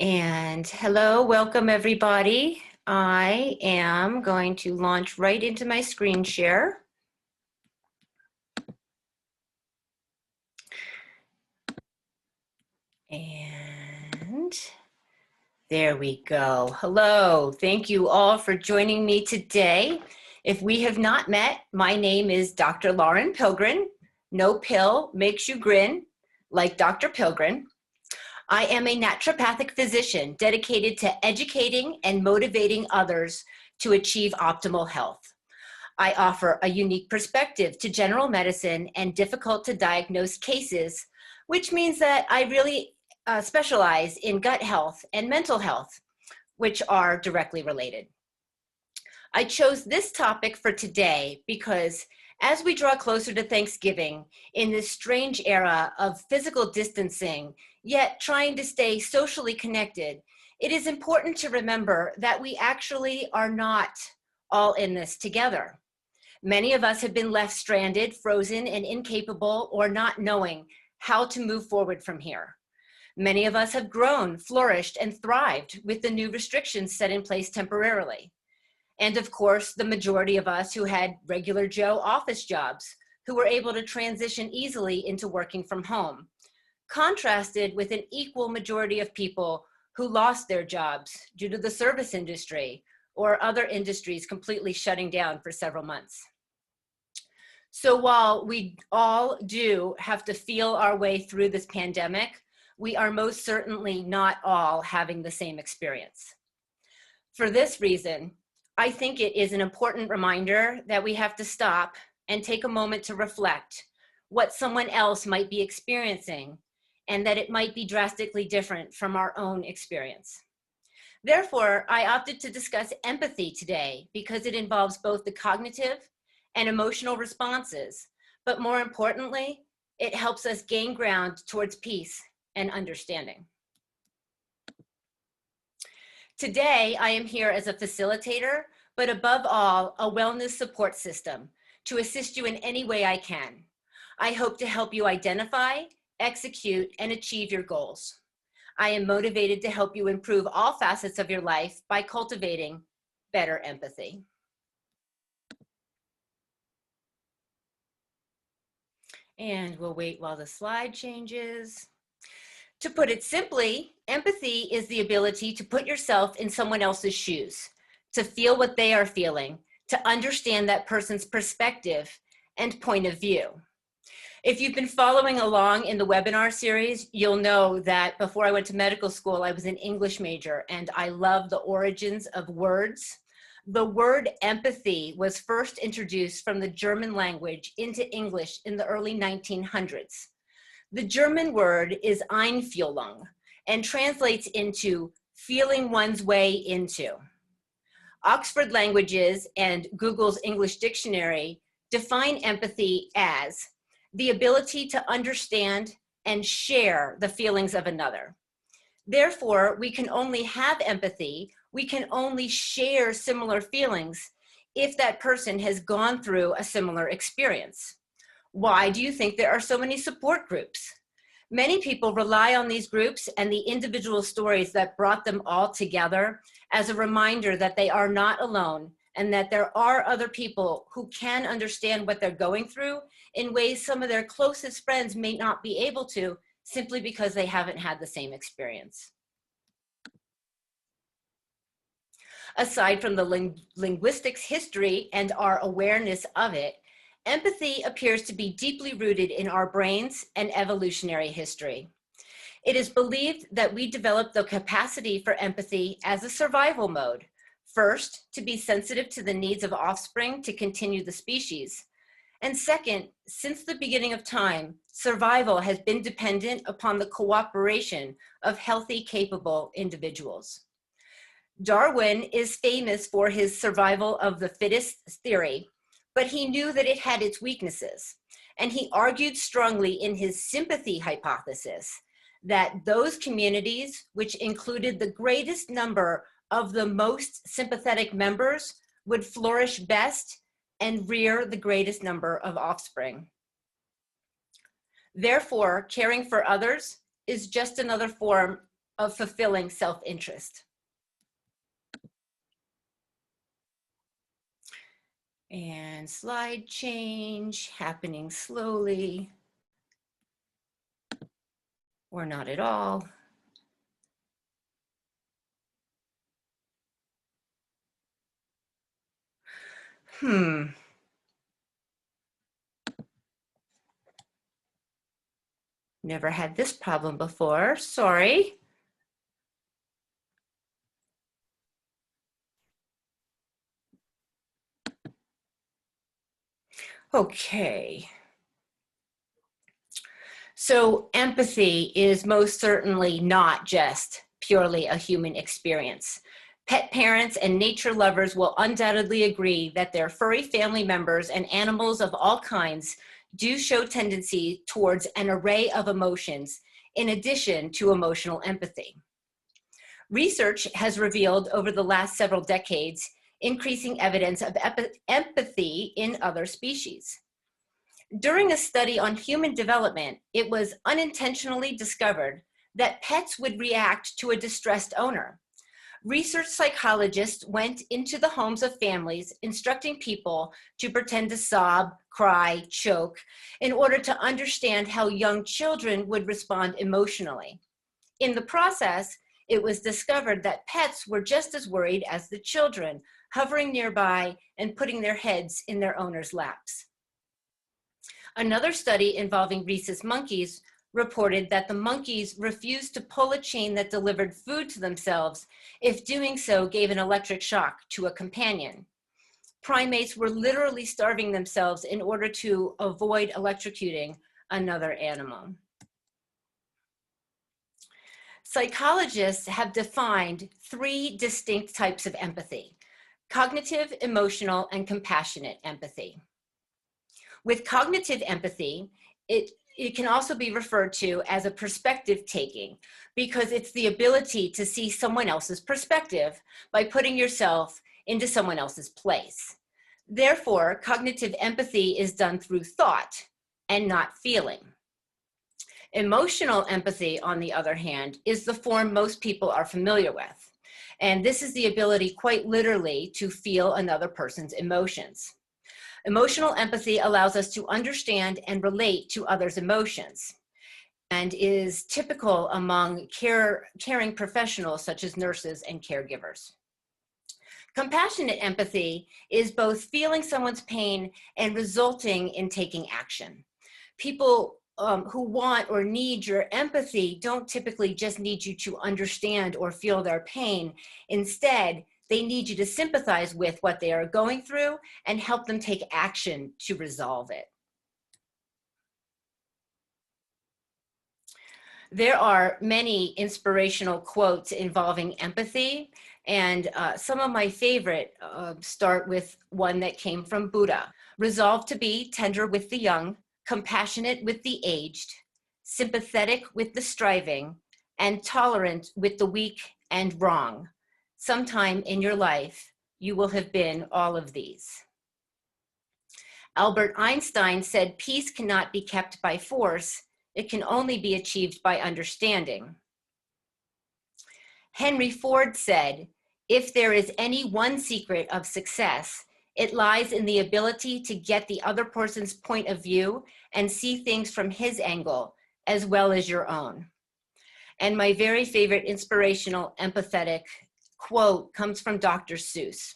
And hello, welcome everybody. I am going to launch right into my screen share. And there we go. Hello, thank you all for joining me today. If we have not met, my name is Dr. Lauren Pilgrim. No pill makes you grin, like Dr. Pilgrim. I am a naturopathic physician dedicated to educating and motivating others to achieve optimal health. I offer a unique perspective to general medicine and difficult to diagnose cases, which means that I really specialize in gut health and mental health, which are directly related. I chose this topic for today because as we draw closer to Thanksgiving in this strange era of physical distancing, yet trying to stay socially connected, it is important to remember that we actually are not all in this together. Many of us have been left stranded, frozen, and incapable or not knowing how to move forward from here. Many of us have grown, flourished, and thrived with the new restrictions set in place temporarily. And of course, the majority of us who had regular Joe office jobs, who were able to transition easily into working from home, contrasted with an equal majority of people who lost their jobs due to the service industry or other industries completely shutting down for several months. So while we all do have to feel our way through this pandemic, we are most certainly not all having the same experience. For this reason, I think it is an important reminder that we have to stop and take a moment to reflect what someone else might be experiencing and that it might be drastically different from our own experience. Therefore, I opted to discuss empathy today because it involves both the cognitive and emotional responses, but more importantly, it helps us gain ground towards peace and understanding. Today, I am here as a facilitator, but above all, a wellness support system to assist you in any way I can. I hope to help you identify, execute, and achieve your goals. I am motivated to help you improve all facets of your life by cultivating better empathy. And we'll wait while the slide changes. To put it simply, empathy is the ability to put yourself in someone else's shoes, to feel what they are feeling, to understand that person's perspective and point of view. If you've been following along in the webinar series, you'll know that before I went to medical school, I was an English major and I love the origins of words. The word empathy was first introduced from the German language into English in the early 1900s. The German word is Einfühlung and translates into feeling one's way into. Oxford Languages and Google's English Dictionary define empathy as the ability to understand and share the feelings of another. Therefore, we can only have empathy, we can only share similar feelings if that person has gone through a similar experience. Why do you think there are so many support groups? Many people rely on these groups and the individual stories that brought them all together as a reminder that they are not alone and that there are other people who can understand what they're going through in ways some of their closest friends may not be able to simply because they haven't had the same experience. Aside from the linguistics history and our awareness of it, empathy appears to be deeply rooted in our brains and evolutionary history. It is believed that we developed the capacity for empathy as a survival mode. First, to be sensitive to the needs of offspring to continue the species. And second, since the beginning of time, survival has been dependent upon the cooperation of healthy, capable individuals. Darwin is famous for his survival of the fittest theory, but he knew that it had its weaknesses. And he argued strongly in his sympathy hypothesis that those communities which included the greatest number of the most sympathetic members would flourish best and rear the greatest number of offspring. Therefore, caring for others is just another form of fulfilling self-interest. And slide change happening slowly or not at all. Never had this problem before, sorry. Okay. So empathy is most certainly not just purely a human experience. Pet parents and nature lovers will undoubtedly agree that their furry family members and animals of all kinds do show tendency towards an array of emotions in addition to emotional empathy. Research has revealed over the last several decades increasing evidence of empathy in other species. During a study on human development, it was unintentionally discovered that pets would react to a distressed owner. Research psychologists went into the homes of families, instructing people to pretend to sob, cry, choke, in order to understand how young children would respond emotionally. In the process, it was discovered that pets were just as worried as the children, hovering nearby and putting their heads in their owners' laps. Another study involving rhesus monkeys reported that the monkeys refused to pull a chain that delivered food to themselves if doing so gave an electric shock to a companion. Primates were literally starving themselves in order to avoid electrocuting another animal. Psychologists have defined 3 distinct types of empathy: cognitive, emotional, and compassionate empathy. With cognitive empathy, it can also be referred to as a perspective taking, because it's the ability to see someone else's perspective by putting yourself into someone else's place. Therefore, cognitive empathy is done through thought and not feeling. Emotional empathy, on the other hand, is the form most people are familiar with. And this is the ability, quite literally, to feel another person's emotions. Emotional empathy allows us to understand and relate to others' emotions and is typical among caring professionals such as nurses and caregivers. Compassionate empathy is both feeling someone's pain and resulting in taking action. People who want or need your empathy don't typically just need you to understand or feel their pain. Instead, they need you to sympathize with what they are going through and help them take action to resolve it. There are many inspirational quotes involving empathy, and some of my favorite start with one that came from Buddha. Resolve to be tender with the young, compassionate with the aged, sympathetic with the striving, and tolerant with the weak and wrong. Sometime in your life, you will have been all of these. Albert Einstein said, peace cannot be kept by force. It can only be achieved by understanding. Henry Ford said, if there is any one secret of success, it lies in the ability to get the other person's point of view and see things from his angle, as well as your own. And my very favorite inspirational, empathetic quote comes from Dr. Seuss.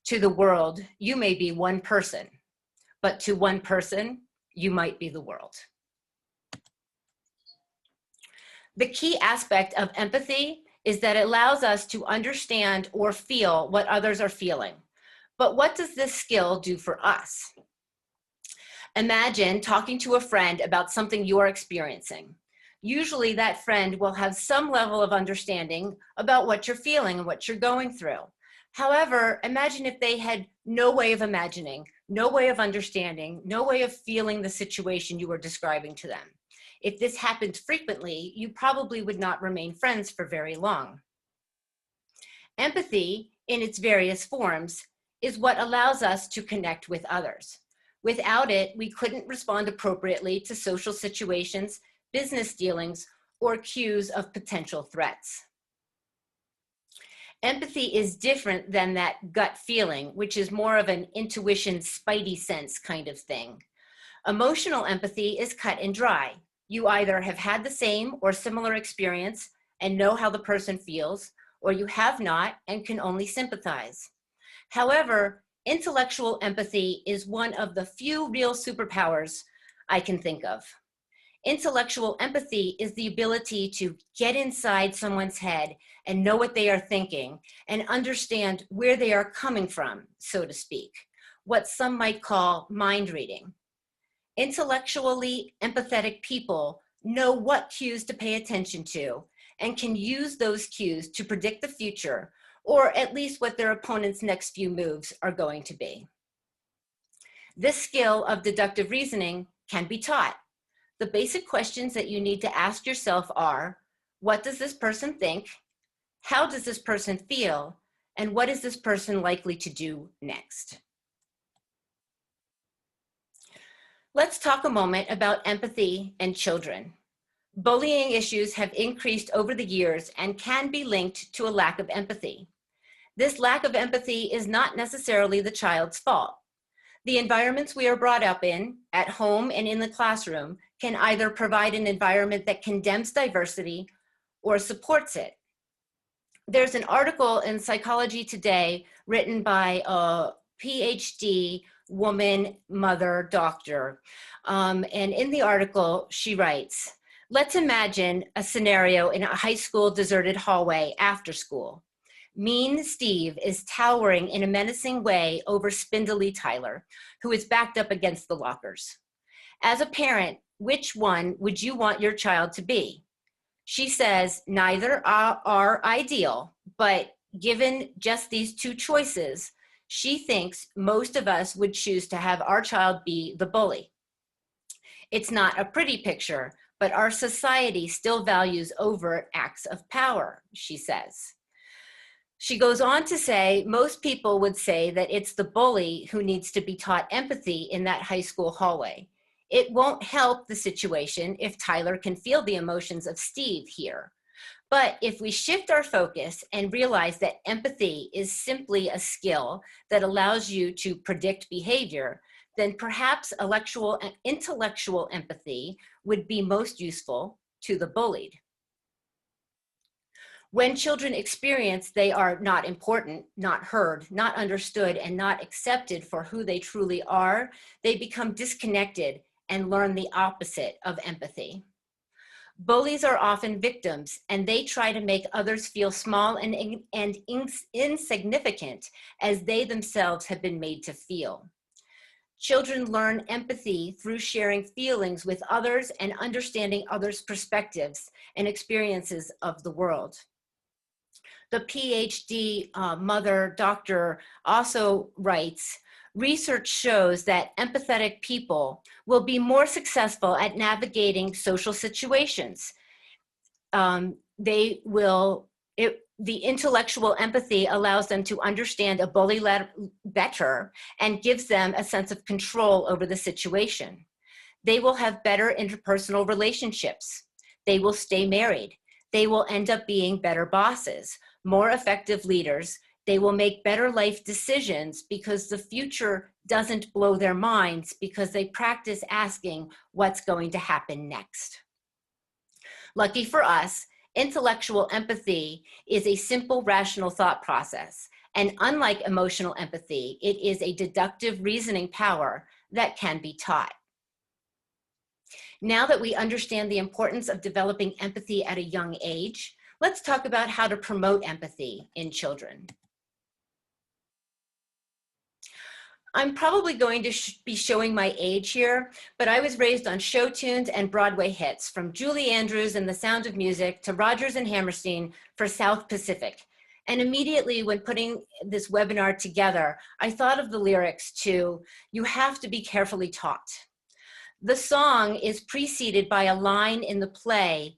To the world, you may be one person, but to one person, you might be the world. The key aspect of empathy is that it allows us to understand or feel what others are feeling. But what does this skill do for us? Imagine talking to a friend about something you're experiencing. Usually that friend will have some level of understanding about what you're feeling and what you're going through. However, imagine if they had no way of imagining, no way of understanding, no way of feeling the situation you were describing to them. If this happened frequently, you probably would not remain friends for very long. Empathy, in its various forms, is what allows us to connect with others. Without it, we couldn't respond appropriately to social situations, business dealings, or cues of potential threats. Empathy is different than that gut feeling, which is more of an intuition, spidey sense kind of thing. Emotional empathy is cut and dry. You either have had the same or similar experience and know how the person feels, or you have not and can only sympathize. However, intellectual empathy is one of the few real superpowers I can think of. Intellectual empathy is the ability to get inside someone's head and know what they are thinking and understand where they are coming from, so to speak, what some might call mind reading. Intellectually empathetic people know what cues to pay attention to and can use those cues to predict the future, or at least what their opponent's next few moves are going to be. This skill of deductive reasoning can be taught. The basic questions that you need to ask yourself are, what does this person think? How does this person feel? And what is this person likely to do next? Let's talk a moment about empathy and children. Bullying issues have increased over the years and can be linked to a lack of empathy. This lack of empathy is not necessarily the child's fault. The environments we are brought up in, at home and in the classroom, can either provide an environment that condemns diversity or supports it. There's an article in Psychology Today written by a PhD woman, mother, doctor. And in the article, she writes, let's imagine a scenario in a high school deserted hallway after school. Mean Steve is towering in a menacing way over spindly Tyler, who is backed up against the lockers. As a parent, which one would you want your child to be? She says neither are ideal, but given just these two choices, she thinks most of us would choose to have our child be the bully. It's not a pretty picture, but our society still values overt acts of power, she says. She goes on to say, most people would say that it's the bully who needs to be taught empathy in that high school hallway. It won't help the situation if Tyler can feel the emotions of Steve here. But if we shift our focus and realize that empathy is simply a skill that allows you to predict behavior, then perhaps intellectual empathy would be most useful to the bullied. When children experience they are not important, not heard, not understood, and not accepted for who they truly are, they become disconnected and learn the opposite of empathy. Bullies are often victims, and they try to make others feel small and insignificant as they themselves have been made to feel. Children learn empathy through sharing feelings with others and understanding others' perspectives and experiences of the world. The PhD mother doctor also writes, research shows that empathetic people will be more successful at navigating social situations. The intellectual empathy allows them to understand a bully better and gives them a sense of control over the situation. They will have better interpersonal relationships. They will stay married. They will end up being better bosses, more effective leaders. They will make better life decisions because the future doesn't blow their minds because they practice asking what's going to happen next. Lucky for us, intellectual empathy is a simple, rational thought process. And unlike emotional empathy, it is a deductive reasoning power that can be taught. Now that we understand the importance of developing empathy at a young age, let's talk about how to promote empathy in children. I'm probably going to be showing my age here, but I was raised on show tunes and Broadway hits, from Julie Andrews and The Sound of Music to Rodgers and Hammerstein for South Pacific. And immediately when putting this webinar together, I thought of the lyrics to "You Have to Be Carefully Taught." The song is preceded by a line in the play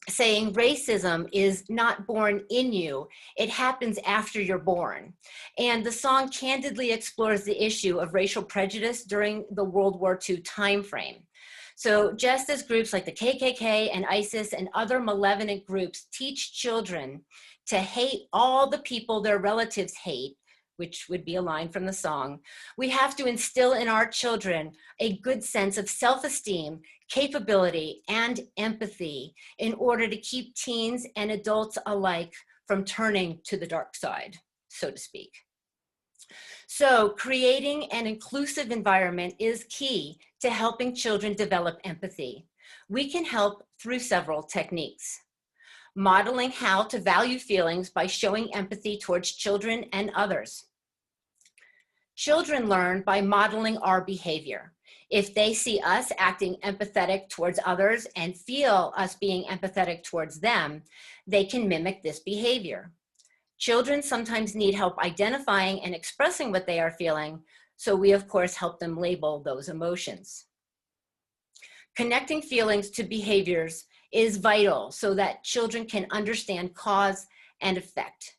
saying racism is not born in you, it happens after you're born. And the song candidly explores the issue of racial prejudice during the World War II timeframe. So just as groups like the KKK and ISIS and other malevolent groups teach children to hate all the people their relatives hate, which would be a line from the song, we have to instill in our children a good sense of self-esteem, capability, and empathy in order to keep teens and adults alike from turning to the dark side, so to speak. So creating an inclusive environment is key to helping children develop empathy. We can help through several techniques. Modeling how to value feelings by showing empathy towards children and others. Children learn by modeling our behavior. If they see us acting empathetic towards others and feel us being empathetic towards them, they can mimic this behavior. Children sometimes need help identifying and expressing what they are feeling, so we of course help them label those emotions. Connecting feelings to behaviors is vital so that children can understand cause and effect.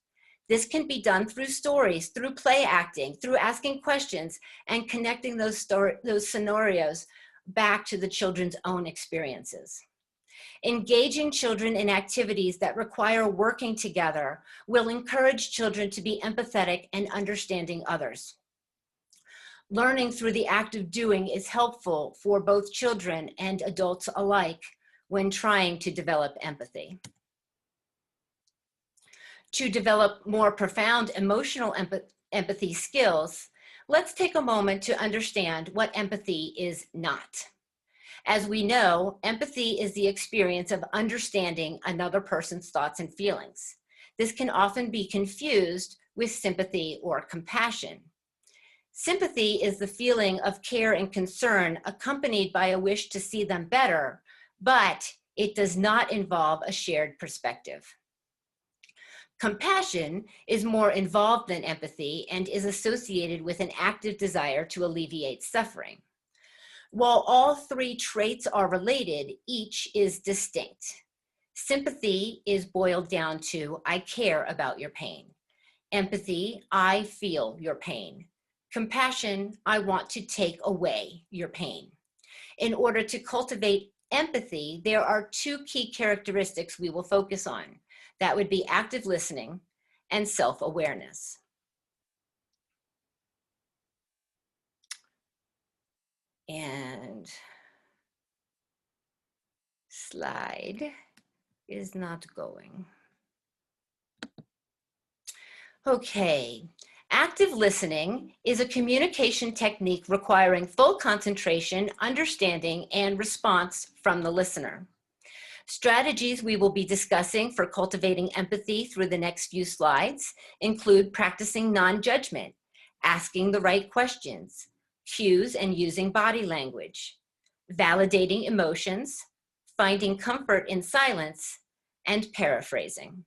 This can be done through stories, through play acting, through asking questions, and connecting those scenarios back to the children's own experiences. Engaging children in activities that require working together will encourage children to be empathetic and understanding others. Learning through the act of doing is helpful for both children and adults alike when trying to develop empathy. To develop more profound emotional empathy skills, let's take a moment to understand what empathy is not. As we know, empathy is the experience of understanding another person's thoughts and feelings. This can often be confused with sympathy or compassion. Sympathy is the feeling of care and concern accompanied by a wish to see them better, but it does not involve a shared perspective. Compassion is more involved than empathy and is associated with an active desire to alleviate suffering. While all three traits are related, each is distinct. Sympathy is boiled down to, I care about your pain. Empathy, I feel your pain. Compassion, I want to take away your pain. In order to cultivate empathy, there are two key characteristics we will focus on. That would be active listening and self-awareness. And slide is not going. Okay, active listening is a communication technique requiring full concentration, understanding, and response from the listener. Strategies we will be discussing for cultivating empathy through the next few slides include practicing non-judgment, asking the right questions, cues and using body language, validating emotions, finding comfort in silence, and paraphrasing.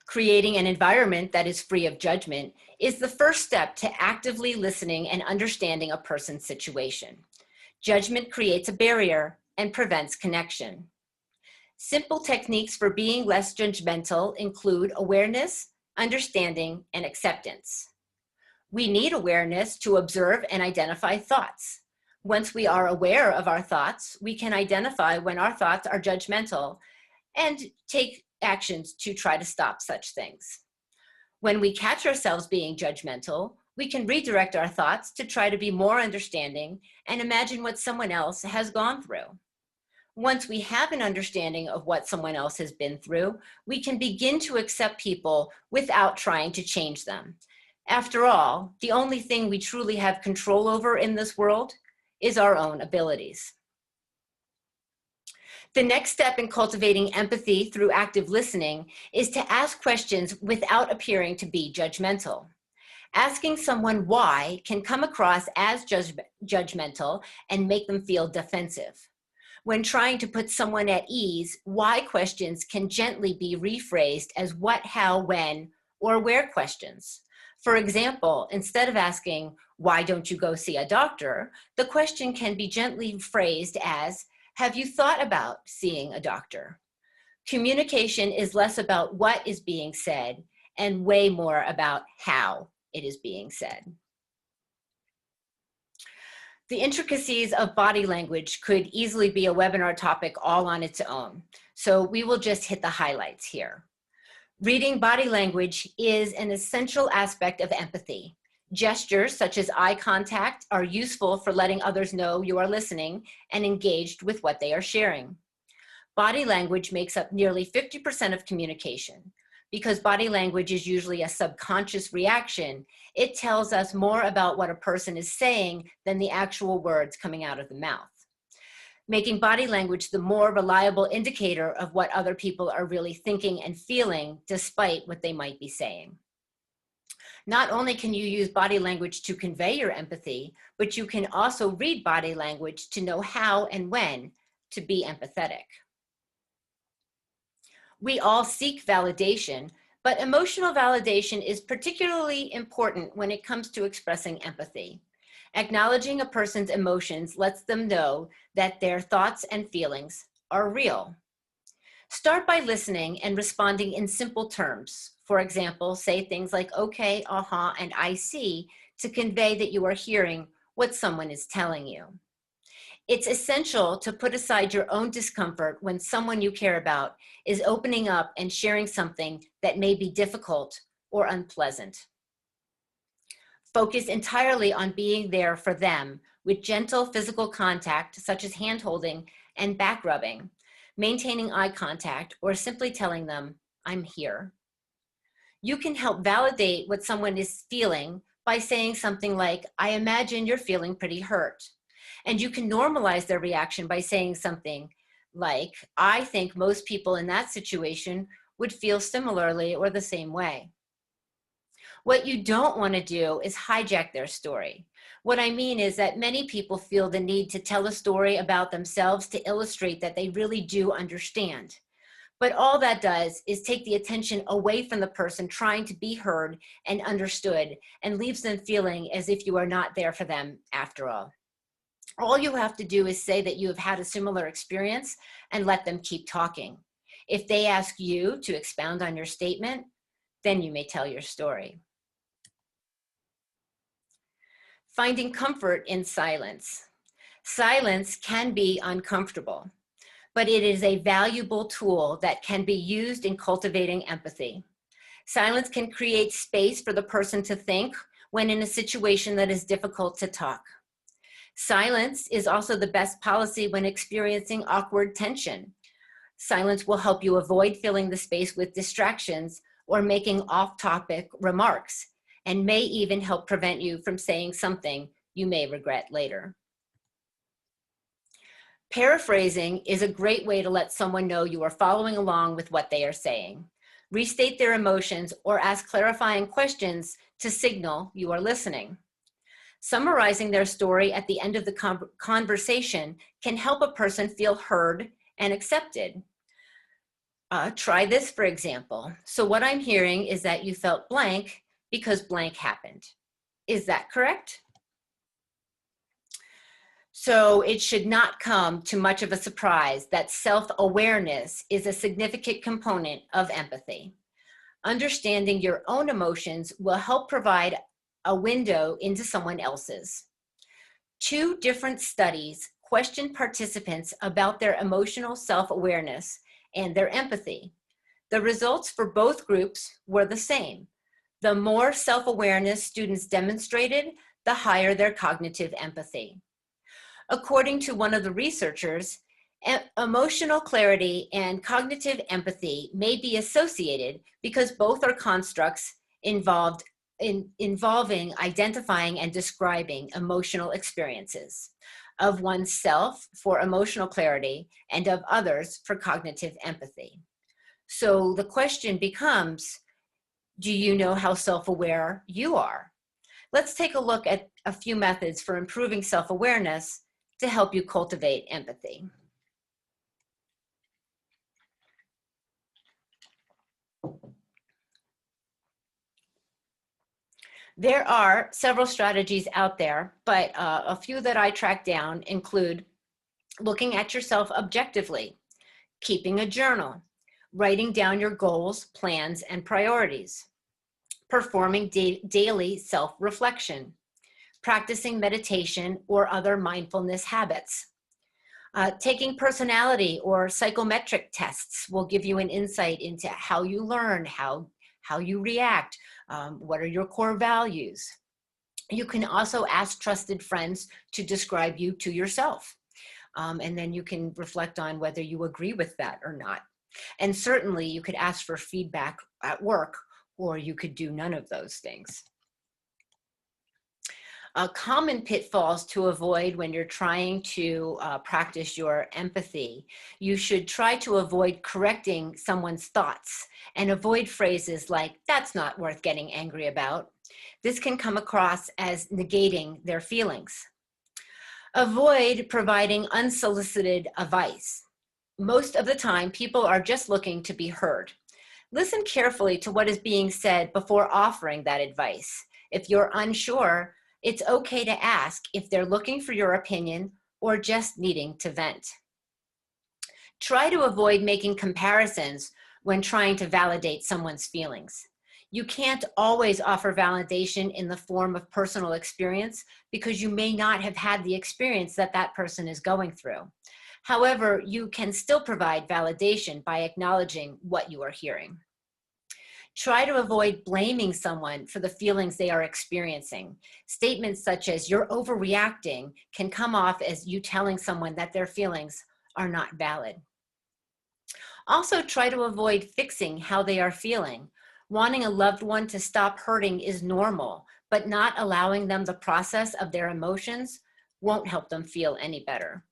Creating an environment that is free of judgment is the first step to actively listening and understanding a person's situation. Judgment creates a barrier and prevents connection. Simple techniques for being less judgmental include awareness, understanding, and acceptance. We need awareness to observe and identify thoughts. Once we are aware of our thoughts, we can identify when our thoughts are judgmental and take actions to try to stop such things. When we catch ourselves being judgmental, we can redirect our thoughts to try to be more understanding and imagine what someone else has gone through. Once we have an understanding of what someone else has been through, we can begin to accept people without trying to change them. After all, the only thing we truly have control over in this world is our own abilities. The next step in cultivating empathy through active listening is to ask questions without appearing to be judgmental. Asking someone why can come across as judgmental and make them feel defensive. When trying to put someone at ease, why questions can gently be rephrased as what, how, when, or where questions. For example, instead of asking, why don't you go see a doctor? The question can be gently phrased as, have you thought about seeing a doctor? Communication is less about what is being said and way more about how it is being said. The intricacies of body language could easily be a webinar topic all on its own, so we will just hit the highlights here. Reading body language is an essential aspect of empathy. Gestures such as eye contact are useful for letting others know you are listening and engaged with what they are sharing. Body language makes up nearly 50% of communication. Because body language is usually a subconscious reaction, it tells us more about what a person is saying than the actual words coming out of the mouth, making body language the more reliable indicator of what other people are really thinking and feeling, despite what they might be saying. Not only can you use body language to convey your empathy, but you can also read body language to know how and when to be empathetic. We all seek validation, but emotional validation is particularly important when it comes to expressing empathy. Acknowledging a person's emotions lets them know that their thoughts and feelings are real. Start by listening and responding in simple terms. For example, say things like okay, and I see to convey that you are hearing what someone is telling you. It's essential to put aside your own discomfort when someone you care about is opening up and sharing something that may be difficult or unpleasant. Focus entirely on being there for them with gentle physical contact, such as hand-holding and back rubbing, maintaining eye contact, or simply telling them, I'm here. You can help validate what someone is feeling by saying something like, I imagine you're feeling pretty hurt. And you can normalize their reaction by saying something like, I think most people in that situation would feel similarly or the same way. What you don't want to do is hijack their story. What I mean is that many people feel the need to tell a story about themselves to illustrate that they really do understand. But all that does is take the attention away from the person trying to be heard and understood and leaves them feeling as if you are not there for them after all. All you have to do is say that you have had a similar experience and let them keep talking. If they ask you to expound on your statement, then you may tell your story. Finding comfort in silence. Silence can be uncomfortable, but it is a valuable tool that can be used in cultivating empathy. Silence can create space for the person to think when in a situation that is difficult to talk. Silence is also the best policy when experiencing awkward tension. Silence will help you avoid filling the space with distractions or making off-topic remarks, and may even help prevent you from saying something you may regret later. Paraphrasing is a great way to let someone know you are following along with what they are saying. Restate their emotions or ask clarifying questions to signal you are listening. Summarizing their story at the end of the conversation can help a person feel heard and accepted. Try this, for example. So what I'm hearing is that you felt blank because blank happened. Is that correct? So it should not come to much of a surprise that self-awareness is a significant component of empathy. Understanding your own emotions will help provide a window into someone else's. 2 different studies questioned participants about their emotional self-awareness and their empathy. The results for both groups were the same. The more self-awareness students demonstrated, the higher their cognitive empathy. According to one of the researchers, emotional clarity and cognitive empathy may be associated because both are constructs involving identifying and describing emotional experiences of oneself for emotional clarity and of others for cognitive empathy. So the question becomes, do you know how self-aware you are? Let's take a look at a few methods for improving self-awareness to help you cultivate empathy. There are several strategies out there, but a few that I tracked down include looking at yourself objectively, keeping a journal, writing down your goals, plans, and priorities, performing daily self-reflection, practicing meditation or other mindfulness habits. Taking personality or psychometric tests will give you an insight into how you learn, how you react, what are your core values. You can also ask trusted friends to describe you to yourself. And then you can reflect on whether you agree with that or not. And certainly you could ask for feedback at work, or you could do none of those things. Common pitfalls to avoid when you're trying to practice your empathy. You should try to avoid correcting someone's thoughts and avoid phrases like, "That's not worth getting angry about." This can come across as negating their feelings. Avoid providing unsolicited advice. Most of the time, people are just looking to be heard. Listen carefully to what is being said before offering that advice. If you're unsure, it's okay to ask if they're looking for your opinion or just needing to vent. Try to avoid making comparisons when trying to validate someone's feelings. You can't always offer validation in the form of personal experience because you may not have had the experience that that person is going through. However, you can still provide validation by acknowledging what you are hearing. Try to avoid blaming someone for the feelings they are experiencing. Statements such as "you're overreacting" can come off as you telling someone that their feelings are not valid. Also, try to avoid fixing how they are feeling. Wanting a loved one to stop hurting is normal, but not allowing them the process of their emotions won't help them feel any better.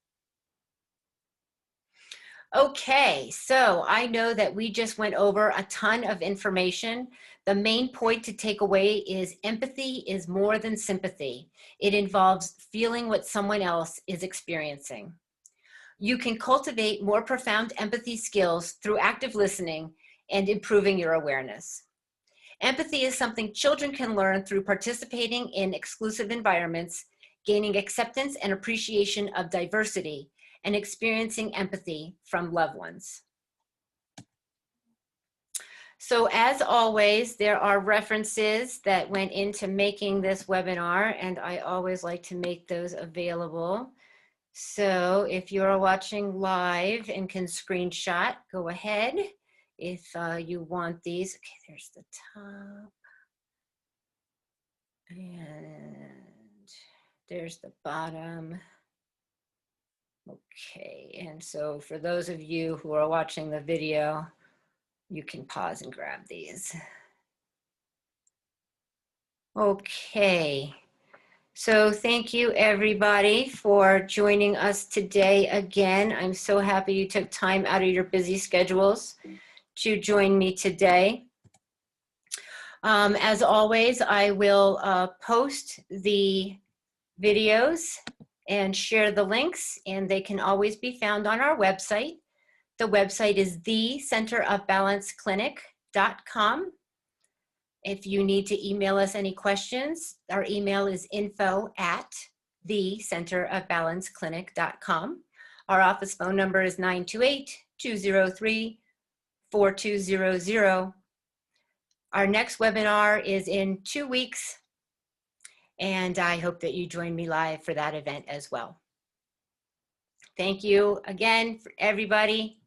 Okay, so I know that we just went over a ton of information. The main point to take away is empathy is more than sympathy. It involves feeling what someone else is experiencing. You can cultivate more profound empathy skills through active listening and improving your awareness. Empathy is something children can learn through participating in exclusive environments, gaining acceptance and appreciation of diversity, and experiencing empathy from loved ones. So as always, there are references that went into making this webinar, and I always like to make those available. So if you're watching live and can screenshot, go ahead. If you want these, okay, there's the top. And there's the bottom. Okay, and so for those of you who are watching the video, you can pause and grab these. Okay, so thank you everybody for joining us today again. I'm so happy you took time out of your busy schedules to join me today. As always, I will post the videos and share the links, and they can always be found on our website. The website is thecenterofbalanceclinic.com. If you need to email us any questions, our email is info@thecenterofbalanceclinic.com. Our office phone number is 928-203-4200. Our next webinar is in 2 weeks, and I hope that you join me live for that event as well. Thank you again for everybody.